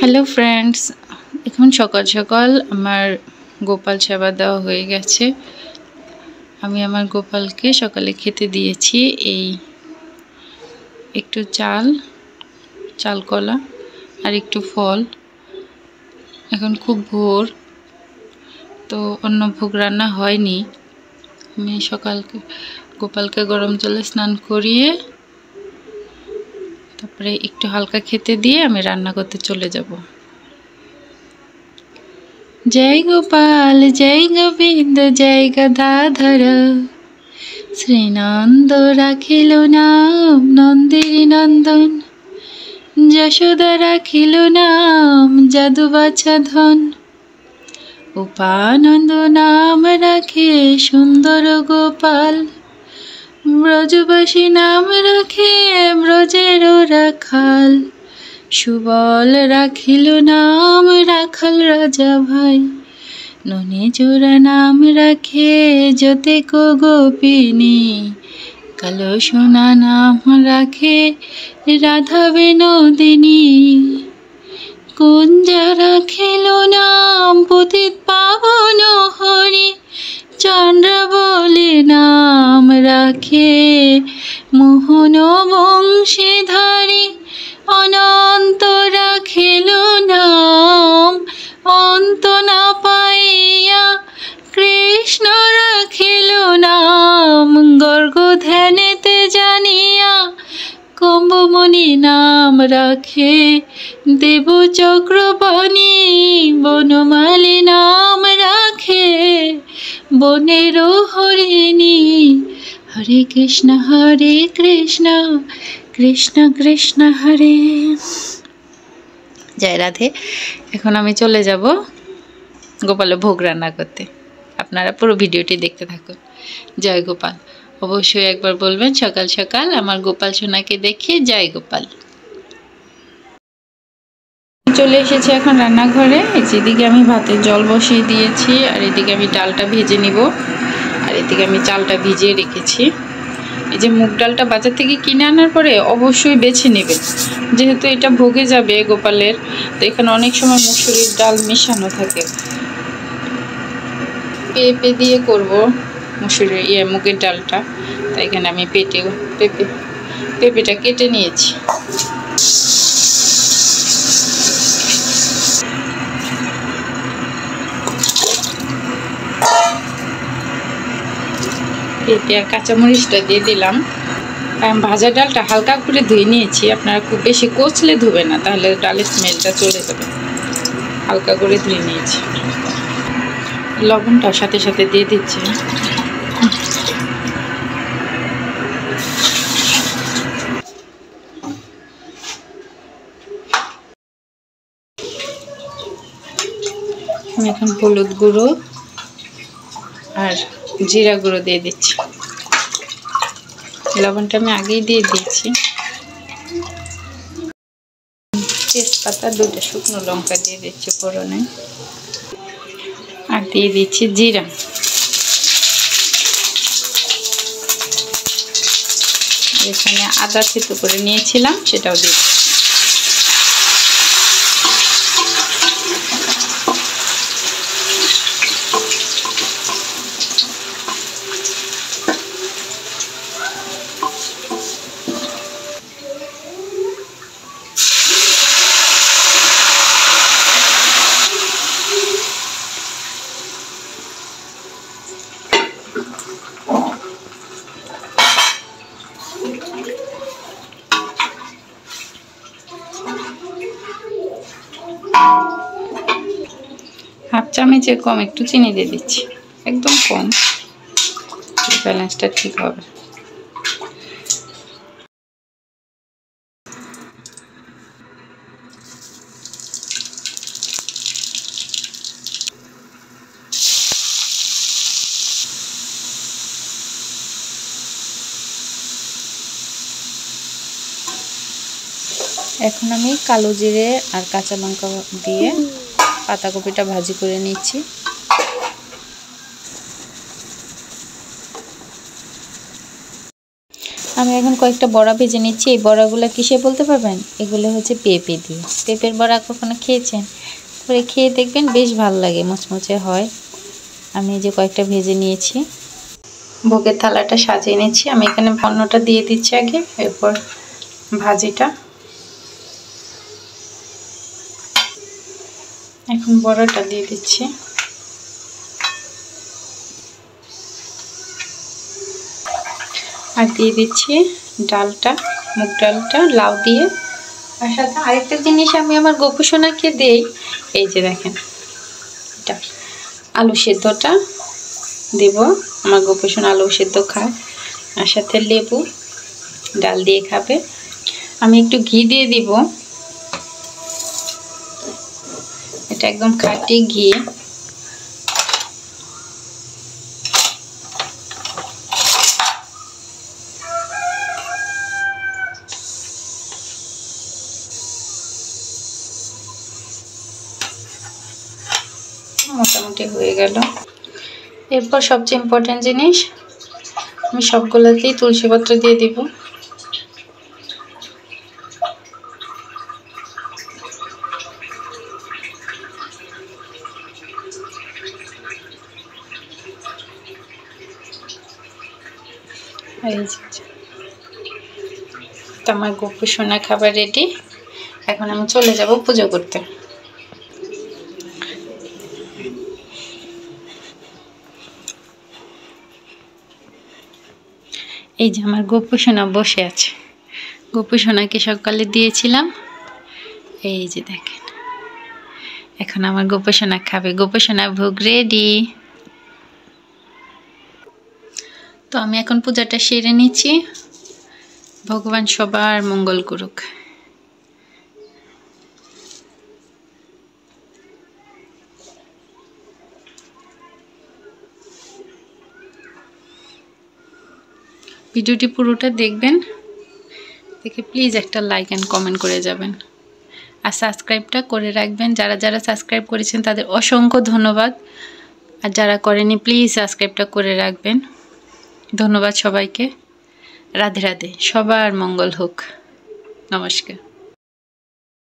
Hello friends, এখন সকাল সকাল আমার গোপাল সেবা দেওয়া হয়ে গেছে। আমি আমার গোপালকে সকালে খেতে দিয়েছি এই একটু চাল কলা আর একটু ফল। এখন খুব ভোর, তো অন্য ভোগ রান্না হয়নি। আমি সকালকে গোপালকে গরম জলে স্নান করিয়ে তারপরে একটু হালকা খেতে দিয়ে আমি রান্না করতে চলে যাব। जय गोपाल जय गोविंद जय गदाधर श्रीनंद राखिल नाम नंदीर नंदन यशोदा राखिल नाम जादू बाछा धन उपानंद नाम राखे सुंदर गोपाल ब्रजबासी नाम राखे ब्रजेर राखाल सुबल राखिल नाम राखाल राजा भाई नने जोड़ा नाम राखे जोते को गोपिनी कालो सोना नाम राखे राधा विनोदिनी कुंजा राखिल नाम पतित पावन हरि चंद्र बोले नाम राखे मोहन वंशीधारी अनंत राखिल नाम अंत ना पाइया कृष्ण राखिल नाम गर्ग ध्यानेते जानिया कम्बमणि नाम राखे देव चक्रपाणी बनमाली नाम राखे बनेरो हरिणी हरे कृष्ण कृष्ण कृष्ण हरे। जय राधे। এখন আমি চলে যাব গোপালের ভোগ রান্না করতে। আপনারা পুরো ভিডিওটি দেখতে থাকুন। জয় গোপাল। অবশ্যই একবার বলবেন সকাল সকাল আমার গোপাল সোনাকে দেখে জয় গোপাল। চলে এসেছি এখন রান্নাঘরে। যেদিকে আমি ভাতের জল বসিয়ে দিয়েছি আর এদিকে আমি ডালটা ভেজে নিব আর এদিকে আমি চালটা ভিজিয়ে রেখেছি। এই যে মুগ ডালটা বাজার থেকে কিনে আনার পরে অবশ্যই বেছে নেবেন, যেহেতু এটা ভোগে যাবে গোপালের, তো এখানে অনেক সময় মুসুরির ডাল মেশানো থাকে। পেঁপে দিয়ে করব মুগের ডালটা, তাই এখানে আমি পেঁপেটা কেটে নিয়েছি। পেঁপে আর কাঁচামরিচটা দিয়ে দিলাম। ভাজা ডালটা হালকা করে ধুয়ে নিয়েছি। আপনারা খুব বেশি কচলে ধুবে না, তাহলে ডালের স্মেলটা চলে যাবে। হালকা করে ধুয়ে নিয়েছি। লবণটা সাথে সাথে দিয়ে দিচ্ছি। আমি এখন হলুদ গুঁড়ো আর জিরা গুঁড়ো দিয়ে দিচ্ছি। লবণটা আমি আগেই দিয়ে দিয়েছি। তেজপাতা, 2টা শুকনো লঙ্কা দিয়ে দিচ্ছি ফোড়নে, আর দিয়ে দিচ্ছি জিরা। এখানে আদা থেতো করে নিয়েছিলাম, সেটাও দিয়ে দিচ্ছি। হাফ চামচের কম একটু চিনি দিয়ে দিচ্ছি, একদম কম, ব্যালেন্সটা ঠিক হবে। এখন আমি কালো জিরে আর কাঁচা লঙ্কা দিয়ে পাতাকপিটা ভাজি করে নিচ্ছি। আমি এখন কয়েকটা বড়া ভেজে নিচ্ছি। এই বড়াগুলো কিসে বলতে পারবেন? এগুলো হচ্ছে পেঁপে দিয়ে। পেঁপের বড়া কখনো খেয়েছেন? করে খেয়ে দেখবেন, বেশ ভালো লাগে, মুচমুচে হয়। আমি এই যে কয়েকটা ভেজে নিয়েছি। ভোগের থালাটা সাজিয়ে নিচ্ছি। আমি এখানে অন্যটা দিয়ে দিচ্ছি আগে, এরপর ভাজিটা। এখন বড়াটা দিয়ে দিচ্ছি। আর দিয়ে দিচ্ছি ডালটা, মুগ ডালটা, লাউ দিয়ে। আর সাথে আরেকটা জিনিস আমি আমার গপু সোনাকে দেই, এই যে দেখেন, এটা আলু সেদ্ধটা দেব। আমার গপু সোনা আলু সেদ্ধ খায়, আর সাথে লেবু, ডাল দিয়ে খাবে। আমি একটু ঘি দিয়ে দিব, এটা একদম খাঁটি ঘি। মোটামুটি হয়ে গেল। এরপর সবচেয়ে ইম্পর্টেন্ট জিনিস, আমি সবগুলোতেই তুলসী পত্র দিয়ে দিব। তো আমার গপু সোনা খাবার রেডি। এখন আমি চলে যাব পুজো করতে। এই যে আমার গপু সোনা বসে আছে। গপু সোনাকে সকালে দিয়েছিলাম, এই যে দেখেন। এখন আমার গপু সোনা খাবে। গপু সোনা ভোগ রেডি। তো আমি এখন পূজাটা সেরে নিচ্ছি। ভগবান সবার মঙ্গল করুক। ভিডিওটি পুরোটা দেখবেন, দেখে প্লিজ একটা লাইক অ্যান্ড কমেন্ট করে যাবেন। আর সাবস্ক্রাইবটা করে রাখবেন। যারা যারা সাবস্ক্রাইব করেছেন তাদের অসংখ্য ধন্যবাদ। আর যারা করেনি প্লিজ সাবস্ক্রাইবটা করে রাখবেন। ধন্যবাদ সবাইকে। রাধে রাধে। সবার মঙ্গল হোক। নমস্কার।